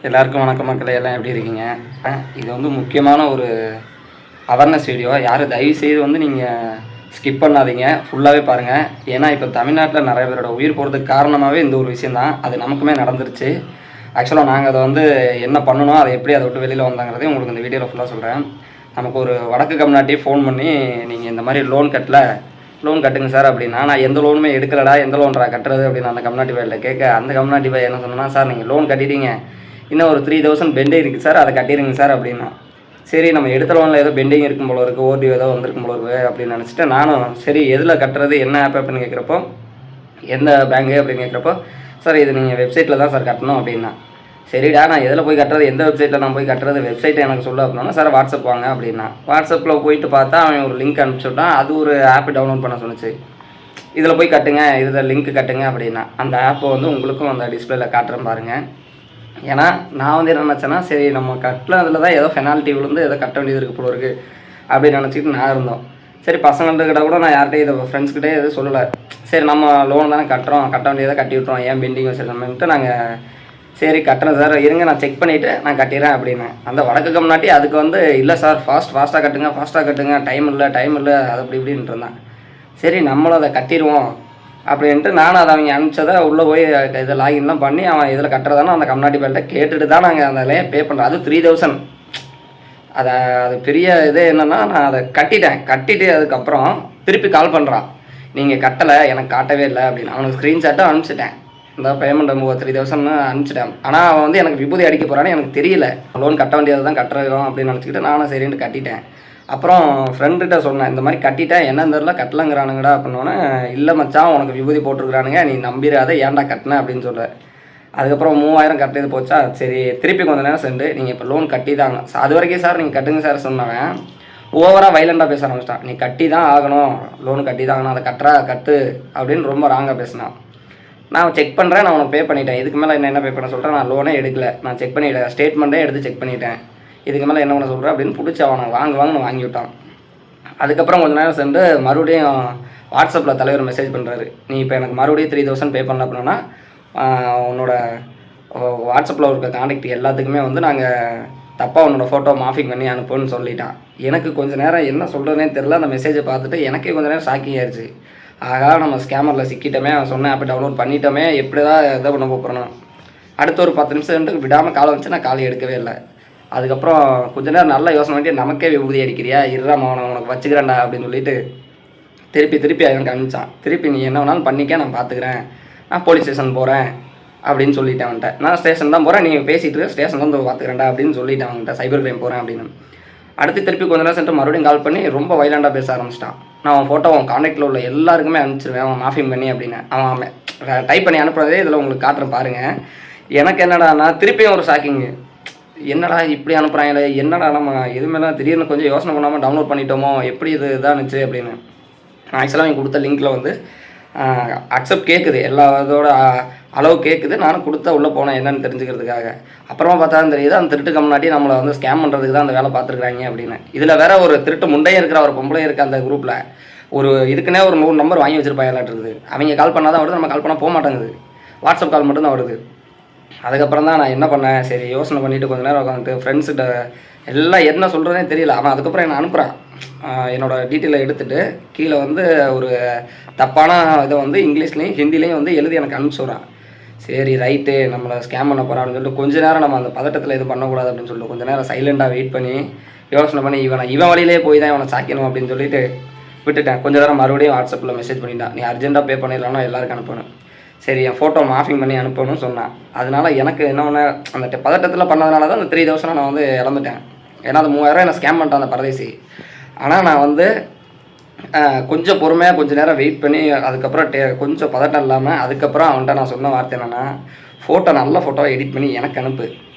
எல்லாருக்கும் வணக்கம் மக்களே, எல்லாம் எப்படி இருக்கீங்க? இது வந்து முக்கியமான ஒரு அவேர்னஸ் வீடியோ. யாரும் தயவுசெய்து வந்து நீங்கள் ஸ்கிப் பண்ணாதீங்க, ஃபுல்லாகவே பாருங்கள். ஏன்னா இப்போ தமிழ்நாட்டில் நிறைய பேரோட உயிர் போகிறதுக்கு காரணமாகவே இந்த ஒரு விஷயந்தான். அது நமக்குமே நடந்துருச்சு. ஆக்சுவலாக நாங்கள் அதை வந்து என்ன பண்ணணும், அதை எப்படி அதை விட்டு வெளியில் வந்தாங்கிறதையும் உங்களுக்கு இந்த வீடியோவில் ஃபுல்லாக சொல்கிறேன். நமக்கு ஒரு வடக்கு கம்நாட்டியே ஃபோன் பண்ணி, நீங்கள் இந்த மாதிரி லோன் கட்டுங்க சார் அப்படின்னா, நான் எந்த லோனுமே எடுக்கலடா, எந்த லோன்றா கட்டுறது அப்படின்னு அந்த கம்நாட்டி பையில கேட்க, அந்த கம்நாட்டி பை என்ன சொன்னா, சார் நீங்கள் லோன் கட்டிட்டீங்க, இன்னும் ஒரு 3000 பெண்டிங் இருக்குது சார், அதை கட்டிடுங்க சார் அப்படின்னா. சரி, நம்ம எடுத்த லோனில் ஏதோ பெண்டிங் இருக்கும் போல இருக்குது, ஓடிஓ ஏதோ வந்திருக்கும் போல இருக்குது அப்படின்னு நினச்சிட்டு நானும் சரி எதில் கட்டுறது, என்ன ஆப் அப்படின்னு கேட்குறப்போ, எந்த பேங்கு அப்படின்னு கேட்குறப்போ, சார் இது நீங்கள் வெப்சைட்டில் தான் சார் கட்டணும் அப்படின்னா. சரிடா, நான் எதில் போய் கட்டுறது, எந்த வெப்சைட்டில் நான் போய் கட்டுறது, வெப்சைட்டை எனக்கு சொல்ல அப்படின்னா, சார் வாட்ஸ்அப் வாங்க அப்படின்னா. வாட்ஸ்அப்பில் போயிட்டு பார்த்தா அவன் ஒரு லிங்க் அனுப்பிச்சுட்டான். அது ஒரு ஆப் டவுன்லோட் பண்ண சொன்னிச்சு. இதில் போய் கட்டுங்க, இதில் லிங்க் கட்டுங்க அப்படின்னா. அந்த ஆப்பை வந்து உங்களுக்கும் அந்த டிஸ்பிளேல காட்டுறேன் பாருங்கள். ஏன்னா நான் வந்து என்ன நினச்சேன்னா, சரி நம்ம கட்டினதில் தான் ஏதோ பெனால்ட்டி விழுந்து ஏதோ கட்ட வேண்டியது இருக்குது போல இருக்குது அப்படின்னு நினச்சிக்கிட்டு நான் இருந்தோம். சரி, பசங்கள்கிட்ட கூட நான் யார்கிட்டையும் இதை ஃப்ரெண்ட்ஸ்கிட்டே எதுவும் சொல்லலை. சரி, நம்ம லோன் தானே கட்டுறோம், கட்ட வேண்டியதை கட்டி விட்றோம், ஏன் பெண்டிங் வச்சுருக்கோம்ட்டு நாங்கள் சரி கட்டுறேன் சார், இருங்க நான் செக் பண்ணிவிட்டு நான் கட்டிடுறேன் அப்படின்னு. அந்த வடக்கு கம்நாட்டி அதுக்கு வந்து இல்லை சார், ஃபாஸ்ட்டாக கட்டுங்க, டைம் இல்லை அது அப்படி இப்படின்ட்டு இருந்தேன். சரி, நம்மளும் அதை கட்டிடுவோம் அப்படின்ட்டு நானும் அதை அவங்க அனுப்பிச்சதை உள்ளே போய் இதை லாகின்லாம் பண்ணி அவன் இதில் கட்டுறதானே அந்த கம்நாட்டி பேர்கிட்ட கேட்டுட்டு தான் நாங்கள் அதில் பே பண்ணுறோம். அது 3000. அது பெரிய இது என்னென்னா, நான் அதை கட்டிட்டு அதுக்கப்புறம் திருப்பி கால் பண்ணுறான், நீங்கள் கட்டலை, எனக்கு காட்டவே இல்லை அப்படின்னு. அவனுக்கு ஸ்க்ரீன்ஷாட்டும் அனுப்பிச்சிட்டேன், இந்த பேமெண்ட் 3000 அனுப்பிச்சிட்டேன். ஆனால் அவன் வந்து எனக்கு விபூதி அடிக்க போகிறான்னு எனக்கு தெரியல. லோன் கட்ட வேண்டியது தான் கட்டுறோம் அப்படின்னு நினச்சிக்கிட்டு நானும் சரின்ட்டு கட்டிட்டேன். அப்புறம் ஃப்ரெண்டுகிட்ட சொன்னேன், இந்த மாதிரி கட்டிட்டேன், என்னன்னு தெரில, கட்டலங்கிறானுங்கடா அப்படின்னோன்னே, இல்லை மச்சான் உனக்கு விபூதி போட்டிருக்கிறானுங்க, நீ நம்பிடாத, ஏன்டா கட்டினேன் அப்படின்னு சொல்கிறேன். அதுக்கப்புறம் 3000 கட்டியது போச்சா, சரி திருப்பி கொஞ்சம் நேரம் சென்று நீங்கள் இப்போ லோன் கட்டி தாங்க அது வரைக்கும் சார் நீங்கள் கட்டுங்க சார் சொன்னவன் ஓவராக வைலண்டாக பேச ஆரம்பிச்சிட்டான். நீ கட்டி தான் ஆகணும், லோன் கட்டி தான் ஆகணும், அதை கட்டு அப்படின்னு ரொம்ப ராங்காக பேசினான். நான் செக் பண்ணுறேன், நான் உனக்கு பே பண்ணிட்டேன், இதுக்கு மேலே என்ன பே பண்ண சொல்கிறேன், நான் லோனே எடுக்கல, நான் செக் பண்ணிவிட்டேன், ஸ்டேட்மெண்ட்டே எடுத்து செக் பண்ணிட்டேன், இதுக்கு மேலே என்ன பண்ண சொல்கிறேன் அப்படின்னு பிடிச்சி அவனை வாங்குன்னு வாங்கி விட்டான். அதுக்கப்புறம் கொஞ்சம் நேரம் சென்று மறுபடியும் வாட்ஸ்அப்பில் தலைவர் மெசேஜ் பண்ணுறாரு, நீ இப்போ எனக்கு மறுபடியும் 3000 பே பண்ணல அப்படின்னா உன்னோட வாட்ஸ்அப்பில் இருக்க கான்டாக்ட் எல்லாத்துக்குமே வந்து நாங்கள் தப்பாக உன்னோட ஃபோட்டோ மாஃபிங் பண்ணி அனுப்புன்னு சொல்லிட்டான். எனக்கு கொஞ்சம் நேரம் என்ன சொல்கிறதுனே தெரில. அந்த மெசேஜை பார்த்துட்டு எனக்கே கொஞ்சம் நேரம் ஷாக்கிங் ஆயிடுச்சு. ஆகா, நம்ம ஸ்கேமரில் சிக்கிட்டோமே, அவன் சொன்னேன் ஆப்பை டவுன்லோட் பண்ணிட்டோமே, எப்படி தான் இதை பண்ண போகிறோம். அடுத்த ஒரு 10 நிமிஷம் விடாமல் காலை வந்துச்சு, நான் காலை எடுக்கவே இல்லை. அதுக்கப்புறம் கொஞ்ச நேரம் நல்லா யோசனை பண்ணி, நமக்கே விபூதி அடிக்கிறியா, இருறா உனக்கு வச்சுக்கிறேன்டா அப்படின்னு சொல்லிட்டு திருப்பி எனக்கு அனுப்பிச்சான். திருப்பி நீ என்ன வேணாலும் பண்ணிக்க, நான் பார்த்துக்கிறேன், நான் போலீஸ் ஸ்டேஷன் போகிறேன் அப்படின்னு சொல்லிட்டேன் அவன்கிட்ட. நான் ஸ்டேஷன் தான் போகிறேன், நீங்கள் பேசிகிட்டு ஸ்டேஷன் வந்து பார்த்துக்கிறேன்டா அப்படின்னு சொல்லிட்டேன் அவன்கிட்ட, சைபர் கிரைம் போகிறேன் அப்படின்னு. அடுத்து திருப்பி கொஞ்ச நேரம் சென்று மறுபடியும் கால் பண்ணி ரொம்ப வைலண்டாக பேச ஆரம்பிச்சிட்டான். நான் அவன் ஃபோட்டோ அவன் கான்டாக்டில் உள்ள எல்லாருக்குமே அனுப்பிச்சிருவேன், அவன் மாஃபிங் பண்ணி அப்படின்னு. அவன் டைப் பண்ணி அனுப்புறதே இதில் உங்களுக்கு காட்டுறேன் பாருங்கள். எனக்கு என்னடானா திருப்பியும் ஒரு ஷாக்கிங்கு, என்னடா இப்படி அனுப்புகிறாங்களே, என்னடா நம்ம இதுமாதிரி திடீர்னு கொஞ்சம் யோசனை பண்ணாமல் டவுன்லோட் பண்ணிட்டோமோ, எப்படி இது இதானுச்சு அப்படின்னு. ஆக்சுவலாக அவங்க கொடுத்த லிங்க்கில் வந்து அக்செப்ட் கேட்குது, எல்லா இதோட அளவு கேட்குது. நானும் கொடுத்தா உள்ளே போனேன் என்னென்னு தெரிஞ்சுக்கிறதுக்காக. அப்புறமா பார்த்தா தான் தெரியுது, அந்த திருட்டுக்கு முன்னாடி நம்மளை வந்து ஸ்கேம் பண்ணுறதுக்கு தான் அந்த வேலை பார்த்துருக்காங்க அப்படின்னு. இதில் வேற ஒரு திருட்டு முண்டையே இருக்கிற ஒரு பொம்பளையும் இருக்குது அந்த குரூப்பில். ஒரு இதுக்குன்னே ஒரு 100 நம்பர் வாங்கி வச்சுருப்பாங்க எல்லாட்டுருக்குது. அவங்க கால் பண்ணால் தான் வருது, நம்ம கால் பண்ணால் போக மாட்டேங்குது, வாட்ஸ்அப் கால் மட்டும் தான் வருது. அதுக்கப்புறம் தான் நான் என்ன பண்ணேன், சரி யோசனை பண்ணிவிட்டு கொஞ்சம் நேரம் உட்காந்துட்டு ஃப்ரெண்ட்ஸ்கிட்ட எல்லாம் என்ன சொல்கிறதே தெரியல. அவன் அதுக்கப்புறம் என்னை அனுப்புகிறான், என்னோடய டீட்டெயிலை எடுத்துகிட்டு கீழே வந்து ஒரு தப்பான இதை வந்து இங்கிலீஷ்லேயும் ஹிந்திலையும் வந்து எழுதி எனக்கு அனுப்பிச்சுட்றான். சரி ரைட்டு, நம்மளை ஸ்கேம் பண்ண போகிறான்னு சொல்லிட்டு கொஞ்சம் நேரம் நம்ம அந்த பதட்டத்தில் இது பண்ணக்கூடாது அப்படின்னு சொல்லிட்டு கொஞ்சம் நேரம் சைலண்டாக வெயிட் பண்ணி யோசனை பண்ணி இவன் வழியிலே போய் தான் இவனை சாக்கணும் அப்படின்னு சொல்லிட்டு விட்டுட்டேன். கொஞ்சம் நேரம் மறுபடியும் வாட்ஸ்அப்பில் மெசேஜ் பண்ணிட்டான், நீ அர்ஜென்ட்டாக பே பண்ணிடலாம்னா எல்லாருக்கும் அனுப்பணும். சரி, என் ஃபோட்டோ மாஃபிங் பண்ணி அனுப்பணும்னு சொன்னான். அதனால எனக்கு என்ன ஒன்று, அந்த பதட்டத்தில் பண்ணதுனால தான் அந்த 3000 நான் வந்து இழந்துட்டேன். ஏன்னா அந்த 3000 என்னை ஸ்கேம் பண்ணிட்டான் அந்த பரதேசி. ஆனால் நான் வந்து கொஞ்சம் பொறுமையாக கொஞ்சம் நேரம் வெயிட் பண்ணி அதுக்கப்புறம் கொஞ்சம் பதட்டம் இல்லாமல் அதுக்கப்புறம் அவன்கிட்ட நான் சொன்ன வார்த்தை என்னென்னா, ஃபோட்டோ நல்ல ஃபோட்டோவை எடிட் பண்ணி எனக்கு அனுப்பு,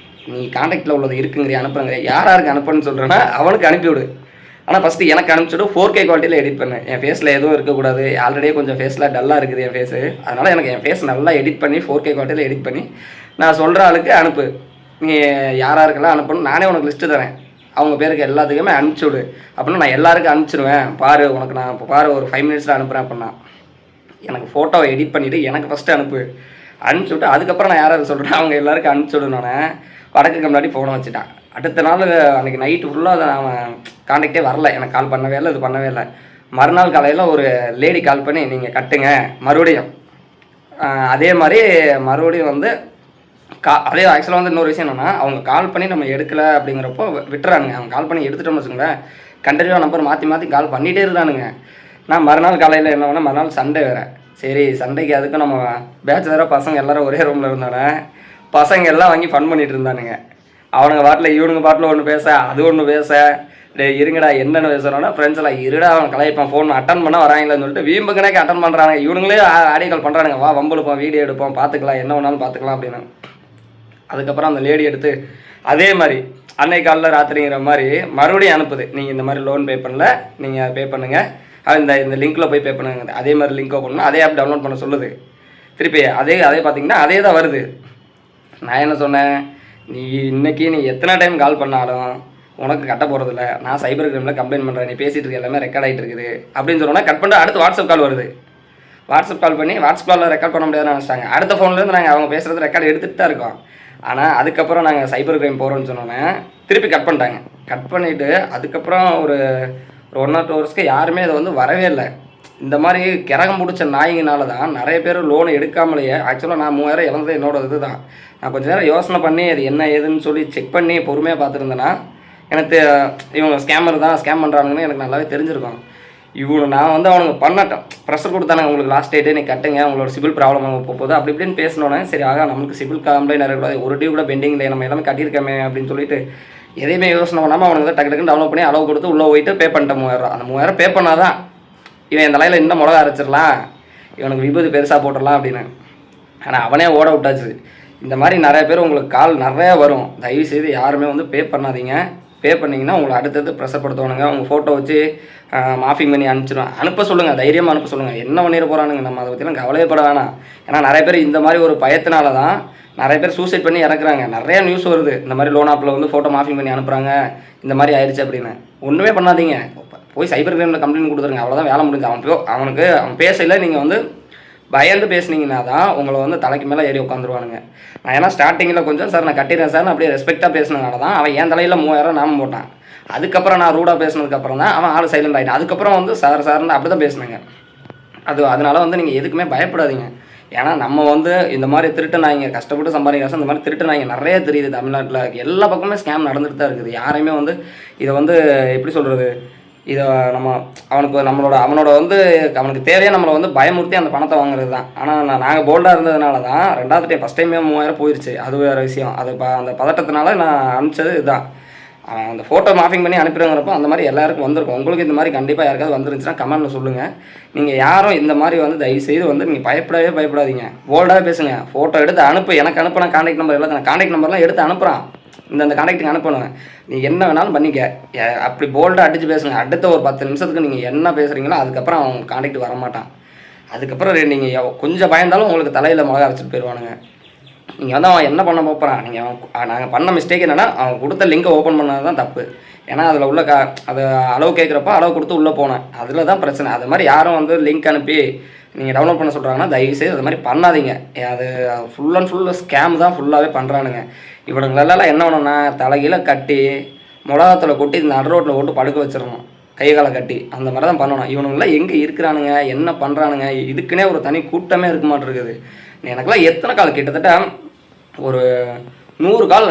நீ கான்டாக்டில் உள்ளது இருக்குங்கிறியா அனுப்புங்கிறியா, யாருக்கு அனுப்புன்னு சொல்கிறேன்னா அவனுக்கு அனுப்பிவிடு, ஆனால் ஃபஸ்ட்டு எனக்கு அனுப்பிச்சுட்டு 4K குவாலிட்டியில் எடிட் பண்ணு, என் ஃபேஸில் எதுவும் இருக்கக்கூடாது, ஆல்ரெடியே கொஞ்சம் ஃபேஸில் டல்லாக இருக்குது என் ஃபேஸு, அதனால் எனக்கு என் ஃபேஸ் நல்லா எடிட் பண்ணி 4K குவாலிட்டியில் எடிட் பண்ணி நான் சொல்கிற ஆளுக்கு அனுப்பு, நீ யாராருக்கெல்லாம் அனுப்பணும் நானே உனக்கு லிஸ்ட்டு தரேன், அவங்க பேருக்கு எல்லாத்துக்குமே அனுப்பிச்சி விடு அப்படின்னா நான் எல்லாருக்கும் அனுப்பிச்சிடுவேன், பாரு உனக்கு நான் இப்போ பாரு ஒரு 5 மினிட்ஸில் அனுப்புகிறேன் அப்படின்னா எனக்கு ஃபோட்டோவை எடிட் பண்ணிவிட்டு எனக்கு ஃபஸ்ட்டு அனுப்பு அனுப்பிச்சி விட்டு அதுக்கப்புறம் நான் யாராவது சொல்கிறேன் அவங்க எல்லாருக்கும் அனுப்பிச்சி விடணுன்னே வடக்கு முன்னாடி ஃபோனை வச்சுட்டான். அடுத்த நாள் அன்றைக்கி நைட்டு ஃபுல்லாக அவன் காண்டாக்டே வரல, எனக்கு கால் பண்ணவே இல்லை, இது பண்ணவே இல்லை. மறுநாள் காலையில் ஒரு லேடி கால் பண்ணி நீங்கள் கட்டுங்க மறுபடியும். அதே மாதிரி மறுபடியும் வந்து அதே ஆக்சுவலாக வந்து இன்னொரு விஷயம் என்னென்னா, அவங்க கால் பண்ணி நம்ம எடுக்கலை அப்படிங்கிறப்போ விட்டுறானுங்க. அவங்க கால் பண்ணி எடுத்துட்டோம்னு வச்சுக்கோங்களேன், கண்டினியூவாக நம்பர் மாற்றி மாற்றி கால் பண்ணிகிட்டே இருந்தானுங்க. நான் மறுநாள் காலையில் என்ன பண்ணேன், மறுநாள் சண்டே வேறு, சரி சண்டைக்கு அதுக்கும் நம்ம பேட்ச் வேறு பசங்க எல்லோரும் ஒரே ரூமில் இருந்தானே, பசங்க எல்லாம் வாங்கி ஃபன் பண்ணிகிட்டு இருந்தானுங்க. அவனுங்க பாட்டில் இவனுங்க பாட்டில் ஒன்று பேச, அது ஒன்று பேச, இருங்கடா என்னென்னு பேசுகிறோன்னா ஃப்ரெண்ட்ஸ் எல்லாம் இருடா அவன் கலாய்ப்பான், ஃபோன் அட்டன் பண்ண வராங்களான்னு சொல்லிட்டு வீம்புக்குனாக்கே அட்டன் பண்ணுறாங்க. இவனுங்களே ஆடியோ கால் பண்ணுறானுங்க, வா வம்புழுப்போம், வீடியோ எடுப்போம், பார்த்துக்கலாம், என்ன வேணாலும் பார்த்துக்கலாம் அப்படின்னு. அதுக்கப்புறம் அந்த லேடி எடுத்து அதே மாதிரி அன்னைக்கு காலையில் ராத்திரிங்கிற மாதிரி மறுபடியும் அனுப்புது, நீங்கள் இந்த மாதிரி லோன் பே பண்ணல, நீங்கள் பே பண்ணுங்கள், இந்த லிங்க்கில் போய் பே பண்ணுங்க. அதே மாதிரி லிங்க் ஓப்பன் பண்ணால் அதே ஆப் டவுன்லோட் பண்ண சொல்லுது. திருப்பி அதே பார்த்தீங்கன்னா அதே தான் வருது. நான் என்ன சொன்னேன், நீ இன்றைக்கி நீ எத்தனை டைம் கால் பண்ணாலும் உனக்கு கட்ட போகிறதில்ல, நான் சைபர் கிரைமில் கம்ப்ளைண்ட் பண்ணுறேன், நீ பேசிகிட்டு இருக்க எல்லாமே ரெக்கார்ட் ஆகிட்டு இருக்குது அப்படின்னு சொன்னோன்னா கட் பண்ணிட்டு அடுத்து வாட்ஸ்அப் கால் வருது. வாட்ஸ்அப் கால் பண்ணி வாட்ஸ்அப் காலில் ரெக்கார்ட் பண்ண முடியாதுன்னு நினச்சிட்டாங்க. அடுத்த ஃபோன்லேருந்து நாங்கள் அவங்க பேசுகிறது ரெக்கார்டு எடுத்துகிட்டு தான் இருக்கோம். ஆனால் அதுக்கப்புறம் நாங்கள் சைபர் கிரைம் போகிறோன்னு சொன்னோன்னே திருப்பி கட் பண்ணிட்டாங்க. கட் பண்ணிவிட்டு அதுக்கப்புறம் ஒரு 1 or 2 ஹவர்ஸ்க்கு யாருமே அதை வந்து வரவே இல்லை. இந்த மாதிரி கிறகம் பிடிச்ச நாய்ங்கனால தான் நிறைய பேர் லோன் எடுக்காமலேயே, ஆக்சுவலாக நான் 3000 இழந்தது என்னோட இது தான். நான் கொஞ்சம் நேரம் யோசனை பண்ணி அது என்ன ஏதுன்னு சொல்லி செக் பண்ணி பொறுமையாக பார்த்துருந்தேன்னா எனக்கு இவங்க ஸ்கேமர் தான், ஸ்கேம் பண்ணுறாங்கன்னு எனக்கு நல்லாவே தெரிஞ்சிருக்கும். இவங்க நான் வந்து அவனுக்கு பண்ணட்டேன், ப்ரெஷர் கொடுத்தானே உங்களுக்கு லாஸ்ட் டேட்டே நீ கட்டுங்க, உங்களோட சிபில் ப்ராப்ளம் போகுது அப்படி இப்படின்னு பேசினோன்னே, சரி ஆகா நம்மளுக்கு சிபில் கம்ப்ளைண்ட் இருக்கக்கூடாது, ஒரு டியூ கூட பெண்டிங் இல்லை, நம்ம எல்லாமே கட்டியிருக்கமே அப்படின்னு சொல்லிட்டு எதையுமே யோசனை பண்ணாமல் அவனுக்கு டக்கு டக்குன்னு டவுன்லோட் பண்ணி அளவு கொடுத்து உள்ளே போயிட்டு பே பண்ணிட்டேன் 3000. அந்த 3000 பே பண்ணால் தான் இவன் இந்த லைனில் இன்னும் மிளகா அரைச்சிடலாம், இவனுக்கு விபத்து பெருசாக போட்டுடலாம் அப்படின்னு. ஆனால் அவனே ஓட விட்டாச்சு. இந்த மாதிரி நிறைய பேர் உங்களுக்கு கால் நிறையா வரும். தயவுசெய்து யாருமே வந்து பே பண்ணாதீங்க. பே பண்ணிங்கன்னா உங்களை அடுத்தது ப்ரெஷர்படுத்துவானுங்க. உங்கள் ஃபோட்டோ வச்சு மாஃபிங் பண்ணி அனுப்ப சொல்லுங்கள், தைரியமாக அனுப்ப சொல்லுங்கள். என்ன பண்ணிட போகிறானுங்க, நம்ம அதை பற்றிலாம் கவலைப்பட வேணாம். ஏன்னா நிறைய பேர் இந்த மாதிரி ஒரு பயத்தினால தான் நிறைய பேர் சூசைட் பண்ணி இறக்குறாங்க. நிறைய நியூஸ் வருது, இந்த மாதிரி லோன் ஆப்பில் வந்து ஃபோட்டோ மாஃபிங் பண்ணி அனுப்புகிறாங்க, இந்த மாதிரி ஆயிடுச்சு அப்படின்னு. ஒன்றுமே பண்ணாதீங்க, போய் சைபர் கிரைமில் கம்ப்ளைண்ட் கொடுத்துருங்க, அவ்வளோதான் வேலை முடிஞ்சு. அவன் பேசல, நீங்கள் வந்து பயந்து பேசுனீங்கன்னா தான் உங்களை வந்து தலைக்கு மேலே ஏறி உட்காந்துருவானுங்க. நான் ஏன்னா ஸ்டார்டிங்கில் கொஞ்சம் சார் நான் கட்டிடுறேன் சார் நான் அப்படியே ரெஸ்பெக்டாக பேசினதுனால தான் அவன் என் தலையில் 3000 நாமம் போட்டான். அதுக்கப்புறம் நான் ரூடாக பேசினதுக்கப்புறம் தான் அவன் ஆள் சைலண்ட் ஆகிட்டான். அதுக்கப்புறம் வந்து சார்னு அப்படி தான் பேசினாங்க. அதனால வந்து நீங்கள் எதுக்குமே பயப்படாதீங்க. ஏன்னா நம்ம வந்து இந்த மாதிரி திருட்டு நாய்ங்க கஷ்டப்பட்டு சம்பாதிக்க இந்த மாதிரி திருட்டு நாய்ங்க நிறைய தெரியுது தமிழ்நாட்டில். எல்லா பக்கமே ஸ்கேம் நடந்துட்டு தான் இருக்குது. யாரையுமே வந்து இதை வந்து எப்படி சொல்கிறது, இதை நம்ம அவனோட வந்து அவனுக்கு தேவையாக நம்மளை வந்து பயமுறுத்தி அந்த பணத்தை வாங்குறது தான். ஆனால் நாங்கள் போல்டாக இருந்ததுனால தான் 2வது டைம், ஃபஸ்ட் டைமே 3000 போயிடுச்சு. அது வேறு விஷயம். அது அந்த பதட்டத்தினால நான் அனுப்பிச்சது இதுதான். அந்த ஃபோட்டோ மாஃபிங் பண்ணி அனுப்பிடுங்கிறப்போ அந்த மாதிரி எல்லாருக்கும் வந்திருக்கும். உங்களுக்கு இந்த மாதிரி கண்டிப்பாக யாருக்காவது வந்துருந்துச்சுன்னா கமெண்ட்டில் சொல்லுங்கள். நீங்கள் யாரும் இந்த மாதிரி வந்து தயவுசெய்து வந்து நீங்கள் பயப்படாதீங்க, போல்டாக பேசுங்க. ஃபோட்டோ எடுத்து அனுப்பு, எனக்கு அனுப்பினா கான்டாக்ட் நம்பர் எல்லாத்தையும் கான்டாக்ட் நம்பர்லாம் எடுத்து அனுப்புகிறான், இந்த கான்டாக்டுக்கு அனுப்பணுங்க. நீ என்ன வேணாலும் பண்ணிக்க, அப்படி போல்டாக அடித்து பேசுங்க. அடுத்த ஒரு 10 நிமிஷத்துக்கு நீங்கள் என்ன பேசுகிறீங்களோ அதுக்கப்புறம் அவன் கான்டாக்ட் வரமாட்டான். அதுக்கப்புறம் நீங்கள் கொஞ்சம் பயந்தாலும் உங்களுக்கு தலையில் மிளகா அரைச்சிட்டு போயிடுவானுங்க. நீங்கள் வந்து அவன் என்ன பண்ண போகிறான், நாங்கள் பண்ண மிஸ்டேக் என்னென்னா அவன் கொடுத்த லிங்கை ஓப்பன் பண்ணது தான் தப்பு. ஏன்னா அதில் உள்ள அது அளவு கேட்குறப்ப அளவு கொடுத்து உள்ளே போனேன், அதில் தான் பிரச்சனை. அது மாதிரி யாரும் வந்து லிங்க் அனுப்பி நீங்கள் டவுன்லோட் பண்ண சொல்கிறாங்கன்னா தயவுசெய்து அது மாதிரி பண்ணாதீங்க. அது ஃபுல் அண்ட் ஃபுல் ஸ்கேம் தான் ஃபுல்லாகவே பண்ணுறானுங்க. இவனுங்களெல்லாம் என்ன பண்ணணும்னா தலைகீழ கட்டி மிளகாத்தூளை கொட்டி நடு ரோட்டில் போட்டு படுக்க வச்சிடணும், கை காலை கட்டி. அந்த மாதிரி தான் பண்ணணும். இவனுங்களாம் எங்கே இருக்கிறானுங்க, என்ன பண்ணுறானுங்க, இதுக்குன்னே ஒரு தனி கூட்டமே இருக்க மாட்டேருக்குது. எனக்குலாம் எத்தனை கால், கிட்டத்தட்ட ஒரு 100 கால்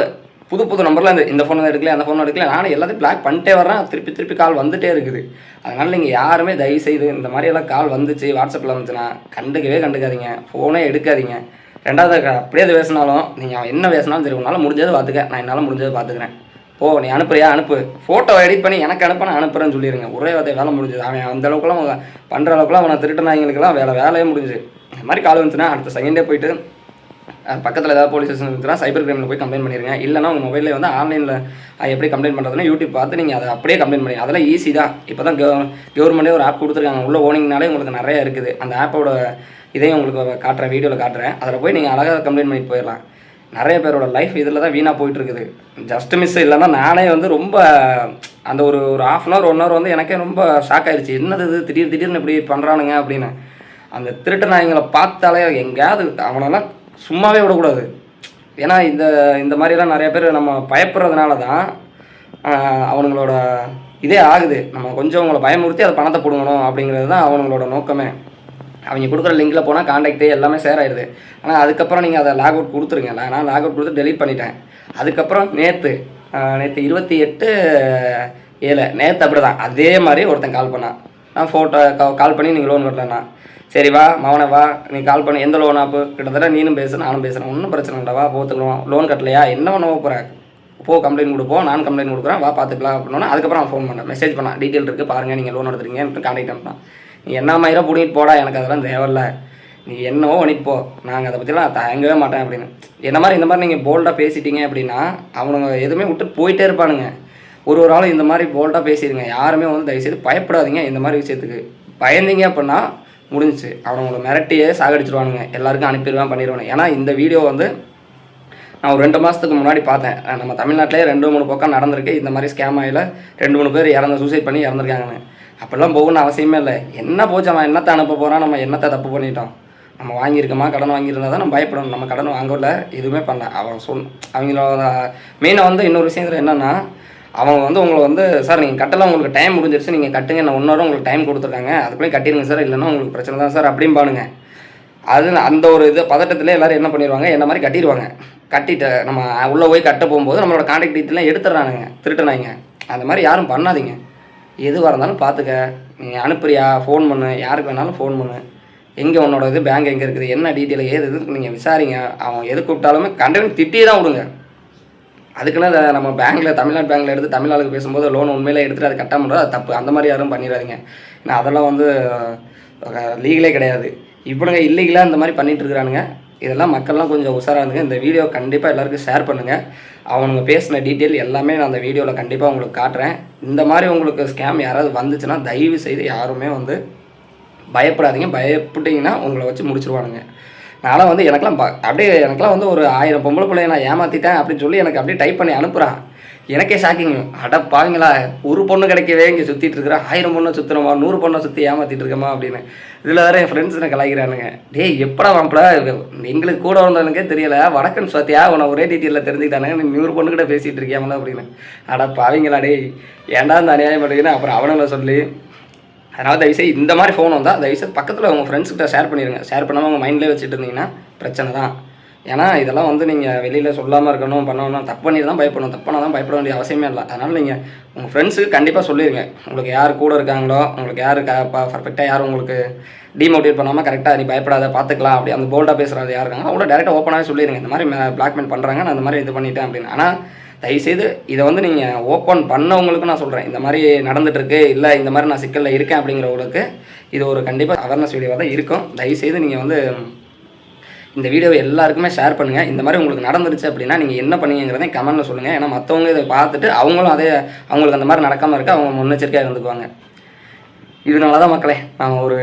புது நம்பரில் இந்த ஃபோன் எடுக்கல, அந்த ஃபோன் எடுக்கல, நானும் எல்லாத்தையும் பிளாக் பண்ணிட்டே வர்றேன். திருப்பி கால் வந்துகிட்டே இருக்குது. அதனால் நீங்கள் யாருமே தயவுசெய்து இந்த மாதிரியெல்லாம் கால் வந்துச்சு வாட்ஸ்அப்பில் வந்துச்சுன்னா கண்டுக்காதீங்க, ஃபோனே எடுக்காதீங்க. 2வது அப்படியே அது பேசினாலும் நீங்கள் என்ன பேசினாலும் சரி, உன்னால் முடிஞ்சது பார்த்துக்க, நான் என்னால் முடிஞ்சது பார்த்துக்கிறேன், நீ அனுப்புறியா அனுப்பு, ஃபோட்டோ எடிட் பண்ணி எனக்கு நான் அனுப்புறேன்னு சொல்லிடுங்க. ஒரே வேலை முடிஞ்சுது. அவன் அந்த அளவுக்குலாம் பண்ணுற அளவுக்குலாம் அவனை திருட்டுனாய்ங்களுக்கெல்லாம் வேலையே முடிஞ்சுது. இந்த மாதிரி கால் வந்துச்சுன்னா அடுத்த செகண்டே போயிட்டு பக்கத்தில் ஏதாவது போலீஸ் ஸ்டேஷன் இருக்குன்னா சைபர் கிரைமில் போய் கம்ப்ளைண்ட் பண்ணிடுங்க. இல்லைனா உங்கள் மொபைலில் வந்து ஆன்லைனில் எப்படி கம்ப்ளைண்ட் பண்ணுறதுன்னு யூடியூப் பார்த்து நீங்கள் அதை அப்படியே கம்ப்ளைண்ட் பண்ணி, அதெல்லாம் ஈஸி தான். இப்போ தான் கவர்மெண்ட்டே ஒரு ஆப் கொடுத்துருக்காங்க, உள்ள ஓனிங்னாலே உங்களுக்கு நிறைய இருக்குது. அந்த ஆப்போட இதையும் உங்களுக்கு காட்டுறேன், வீடியோவில் காட்டுறேன். அதில் போய் நீங்கள் அழகாக கம்ப்ளைண்ட் பண்ணிட்டு போயிடலாம். நிறைய பேரோட லைஃப் இதில் தான் வீணாக போயிட்டுருக்குது. ஜஸ்ட் மிஸ் இல்லைன்னா நானே வந்து ரொம்ப அந்த ஒரு 1/2 hour 1 hour வந்து எனக்கே ரொம்ப ஷாக் ஆகிடுச்சு. என்னது இது திடீர்னு இப்படி பண்ணுறானுங்க அப்படின்னு. அந்த திருட்டு நாய்களை பார்த்தாலே எங்கேயாவது அவனெல்லாம் சும்மாவே விடக்கூடாது. ஏன்னா இந்த மாதிரிலாம் நிறைய பேர் நம்ம பயப்படுறதுனால தான் அவனுங்களோட இதே ஆகுது. நம்ம கொஞ்சம் அவங்கள பயமுறுத்தி அதை பணத்தை பிடுங்கணும் அப்படிங்கிறது தான் அவங்களோட நோக்கமே. அவங்க கொடுக்குற லிங்கில் போனால் காண்டாக்டு எல்லாமே ஷேர் ஆயிடுது. ஆனால் அதுக்கப்புறம் நீங்கள் அதை லாக் அவுட் கொடுத்துருங்க. நான் லாக் அவுட் கொடுத்து டெலீட் பண்ணிட்டேன். அதுக்கப்புறம் நேற்று 28/7 நேற்று அப்படி தான் அதே மாதிரி ஒருத்தன் கால் பண்ணான். நான் கால் பண்ணி நீங்கள் லோன் கட்டலண்ணா, சரி வா மவனை வா, நீ கால் பண்ணி எந்த லோன் ஆப்பு கிட்டத்தட்ட நீனும் பேசு நானும் பேசுகிறேன், ஒன்றும் பிரச்சனை இல்லை, வா போத்துக்கலாம். லோன் கட்டலையா என்ன பண்ண போகிறேன், கம்ப்ளைண்ட் கொடுப்போம், நான் கம்ப்ளைண்ட் கொடுக்குறேன், வா பார்த்துக்கலாம் அப்படின்னா. அதுக்கப்புறம் அவன் ஃபோன் பண்ணேன், மெசேஜ் பண்ணான், டீட்டெயில் இருக்குது பாருங்கள், நீங்கள் லோன் எடுத்துறீங்க கான்டாக்ட் பண்ணான். நீ என்ன மாதிரியாக பிடிக்கிட்டு போடா, எனக்கு அதெல்லாம் தேவையில்ல, நீ என்னவோ பண்ணிட்டு போ, நாங்கள் அதை பற்றிலாம் தயங்கவே மாட்டேன் அப்படின்னு. இந்த மாதிரி நீங்கள் போல்டாக பேசிட்டீங்க அப்படின்னா அவனுங்க எதுவுமே விட்டு போயிட்டே இருப்பானுங்க. ஒரு ஆளும் இந்த மாதிரி போல்டாக பேசிடுங்க. யாருமே தயவுசெய்து பயப்படாதீங்க. இந்த மாதிரி விஷயத்துக்கு பயந்தீங்க அப்படின்னா முடிஞ்சிச்சு. அவனுங்களை மிரட்டியே சாகடிச்சிருவானுங்க, எல்லாருக்கும் அனுப்பிடுவான் பண்ணிடுவானுங்க. ஏன்னா இந்த வீடியோ நான் ஒரு 2 மாதத்துக்கு முன்னாடி பார்த்தேன். நம்ம தமிழ்நாட்டிலே 2-3 பக்கம் நடந்திருக்கு. இந்த மாதிரி ஸ்கேம் ஆகில 2-3 பேர் சூசைட் பண்ணி இறந்துருக்காங்கன்னு. அப்படிலாம் போகணும்னு அவசியமே இல்லை. என்ன போச்சு, அவன் என்னத்தை அனுப்ப போகிறான், நம்ம என்னத்தை தப்பு பண்ணிட்டோம், நம்ம வாங்கியிருக்கோமா, கடன் வாங்கியிருந்தா தான் நம்ம பயப்படணும். நம்ம கடன் வாங்கல, எதுவுமே பண்ணல. அவங்களோட மெயினாக இன்னொரு விஷயம் என்னென்னா, அவங்க உங்களை சார் நீங்கள் கட்டலாம், உங்களுக்கு டைம் முடிஞ்சிருச்சு, நீங்கள் கட்டுங்க, நான் 1 hour உங்களுக்கு டைம் கொடுத்துருக்காங்க, அதுக்குள்ளே கட்டிடுங்க சார், இல்லைன்னா உங்களுக்கு பிரச்சனை தான் சார் அப்படிம்பானுங்க. அந்த ஒரு பதட்டத்திலே எல்லோரும் என்ன பண்ணிடுவாங்க, என்ன மாதிரி கட்டிடுவாங்க. கட்டிட்டு நம்ம உள்ளே போய் கட்ட போகும்போது நம்மளோட கான்டாக்ட் டீட்டெயிலாம் எடுத்துடுறானுங்க, திருட்டுனாங்க. அந்த மாதிரி யாரும் பண்ணாதீங்க. எதுவாக இருந்தாலும் பார்த்துக்க, நீங்கள் அனுப்புறியா ஃபோன் பண்ணு, யாருக்கு வேணாலும் ஃபோன் பண்ணு, எங்கே உன்னோட பேங்க் எங்கே இருக்குது, என்ன டீட்டெயில் இது நீங்கள் விசாரிங்க. அவன் எது கூப்பிட்டாலுமே கண்டிப்பாக திட்டி தான் விடுங்க. அதுக்குன்னு நம்ம தமிழ்நாடு பேங்க்கில் எடுத்து தமிழ் ஆளுக்கு பேசும்போது லோன் உண்மையிலே எடுத்துகிட்டு அது கட்டாமல் அது தப்பு. அந்த மாதிரி யாரும் பண்ணிடாதீங்க. ஏன்னா அதெல்லாம் லீகலே கிடையாது. இவனுங்க இல்லீகலாக இந்த மாதிரி பண்ணிகிட்டு இருக்கிறானுங்க. இதெல்லாம் மக்கள்லாம் கொஞ்சம் உஷாராக இருந்துங்க. இந்த வீடியோ கண்டிப்பாக எல்லாருக்கும் ஷேர் பண்ணுங்கள். அவனுங்க பேசின டீட்டெயில் எல்லாமே நான் அந்த வீடியோவில் கண்டிப்பாக உங்களுக்கு காட்டுறேன். இந்த மாதிரி உங்களுக்கு ஸ்கேம் யாராவது வந்துச்சுன்னா தயவு செய்து யாருமே பயப்படாதீங்க. பயப்பட்டீங்கன்னா உங்களை வச்சு முடிச்சிருவானுங்க. நான்லாம் எனக்கெல்லாம் ஒரு 1000 பொம்பளை பிள்ளைய நான் ஏமாற்றிட்டேன் அப்படின்னு சொல்லி எனக்கு அப்படியே டைப் பண்ணி அனுப்புகிறான். எனக்கே ஷாக்கிங். பாவீங்களா, ஒரு பொண்ணு கிடைக்கவே இங்கே சுற்றிட்டு இருக்கிறேன், 1000 பொண்ணை சுற்றுறோமா, 100 பொண்ணை சுற்றி ஏமாற்றிட்டு இருக்கமா அப்படின்னு. இதில் வேறு என் ஃப்ரெண்ட்ஸ் எனக்கு கலாய்க்கிறானுங்க. டேய் எப்படா வாம்பட, எங்களுக்கு கூட வந்தவனுக்கே தெரியலை, வடக்கன் சுவாத்தியா உன ஒரே டீட்டெயிலில் தெரிஞ்சுக்கிட்டானுங்க, நீ 100 பொண்ணுக்கிட்ட பேசிகிட்டு இருக்கியாமல அப்படின்னு. பாவீங்களா டேய், ஏன்டா இந்த அநியாயம் பண்ணுறீங்கன்னு அப்புறம் அவனுங்களை சொல்லி. அதனால் தயவுசெய்து இந்த மாதிரி ஃபோன் வந்தால் தயவுசெய்து பக்கத்தில் உங்கள் ஃப்ரெண்ட்ஸ்கிட்ட ஷேர் பண்ணிடுங்க. ஷேர் பண்ணாமல் உங்கள் மைண்ட்லேயே வச்சுட்டு இருந்தீங்கன்னா பிரச்சனை தான். ஏன்னா இதெல்லாம் நீங்கள் வெளியில் சொல்லாமல் இருக்கணும், பண்ணணும், தப்பு பண்ணி தான் பயப்படணும். தப்பானால் தான் பயப்பட வேண்டிய அவசியமே இல்லை. அதனால் நீங்கள் உங்கள் ஃப்ரெண்ட்ஸுக்கு கண்டிப்பாக சொல்லிடுங்க. உங்களுக்கு யார் கூட இருக்காங்களோ, உங்களுக்கு யார் பர்ஃபெக்டாக யார் உங்களுக்கு டிமோட்டிவேட் பண்ணாமல் கரெக்டாக நீ பயப்படாத பார்த்துக்கலாம் அப்படி அந்த போல்டாக பேசுகிறது யார் இருக்காங்க அவங்கள டேரெக்டாக ஓப்பனாகவே சொல்லிடுங்க. இந்த மாதிரி பிளாக்மெயில் பண்ணுறாங்க, நான் இந்த மாதிரி இது பண்ணிட்டேன் அப்படின்னு. ஆனால் தயவுசெய்து இதை நீங்கள் ஓப்பன் பண்ணவங்களுக்கு நான் சொல்கிறேன், இந்த மாதிரி நடந்துகிட்ருக்கு, இல்லை இந்த மாதிரி நான் சிக்கலில் இருக்கேன் அப்படிங்கிறவங்களுக்கு இது ஒரு கண்டிப்பாக அவேர்னஸ் வீடியோவாக தான் இருக்கும். தயவுசெய்து நீங்கள் இந்த வீடியோவை எல்லாருக்குமே ஷேர் பண்ணுங்கள். இந்த மாதிரி உங்களுக்கு நடந்துருச்சு அப்படின்னா நீங்கள் என்ன பண்ணீங்கிறதை கமெண்ட்டில் சொல்லுங்கள். ஏன்னா மற்றவங்க இதை பார்த்துட்டு அவங்களும் அவங்களுக்கு அந்த மாதிரி நடக்காமல் இருக்க அவங்க முன்னெச்சரிக்கையாக இருந்துக்குவாங்க. இதனால தான் மக்களே நான் ஒரு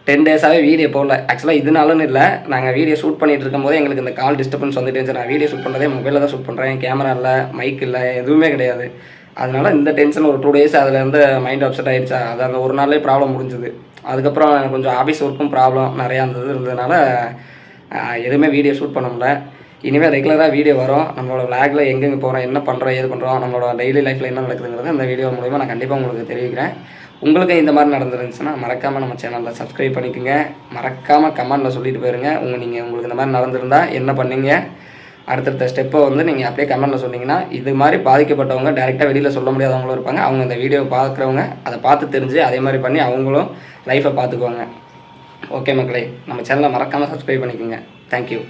10 டேஸாகவே வீடியோ போடல. ஆக்சுவலாக இதனாலன்னு இல்லை, நாங்கள் வீடியோ ஷூட் பண்ணிகிட்டு இருக்கும்போதே எங்களுக்கு இந்த கால் டிஸ்டர்பன்ஸ் வந்துட்டு இருந்துச்சு. நான் வீடியோ ஷூட் பண்ணுறதே மொபைலில் தான் ஷூட் பண்ணுறேன், கேமரா இல்லை, மைக் இல்லை, எதுவுமே கிடையாது. அதனால இந்த டென்ஷன் ஒரு 2 டேஸ் அதுலேருந்து மைண்ட் அப்செட் ஆகிடுச்சா, அது அந்த ஒரு நாள்லேயே ப்ராப்ளம் முடிஞ்சுது. அதுக்கப்புறம் கொஞ்சம் ஆஃபீஸ் ஒர்க்கும் ப்ராப்ளம் நிறையா இருந்ததுனால எதுவுமே வீடியோ ஷூட் பண்ண முடியல. இனிமேல் ரெகுலராக வீடியோ வரும். நம்மளோட விளாகில் எங்கெங்கே போகிறோம், என்ன பண்ணுறோம், ஏது பண்ணுறோம், நம்மளோட டெய்லி லைஃப்பில் என்ன நடக்குதுங்கிறது இந்த வீடியோ மூலமாக நான் கண்டிப்பாக உங்களுக்கு தெரிவிக்கிறேன். உங்களுக்கு இந்த மாதிரி நடந்துருந்துச்சுன்னா மறக்காமல் நம்ம சேனலில் சப்ஸ்கிரைப் பண்ணிக்கோங்க. மறக்காமல் கமெண்டில் சொல்லிட்டு போயிருங்க. உங்களுக்கு இந்த மாதிரி நடந்திருந்தால் என்ன பண்ணீங்க, அடுத்தடுத்த ஸ்டெப்பை நீங்கள் அப்படியே கமெண்டில் சொன்னீங்கன்னா இது மாதிரி பாதிக்கப்பட்டவங்க டேரெக்டாக வெளியில் சொல்ல முடியாதவங்களும் இருப்பாங்க. அவங்க இந்த வீடியோ பார்க்குறவங்க அதை பார்த்து தெரிஞ்சு அதே மாதிரி பண்ணி அவங்களும் லைஃப்பை பார்த்துக்குவாங்க. ஓகே மக்களே, நம்ம சேனலை மறக்காமல் சப்ஸ்கிரைப் பண்ணிக்கோங்க. தேங்க்யூ.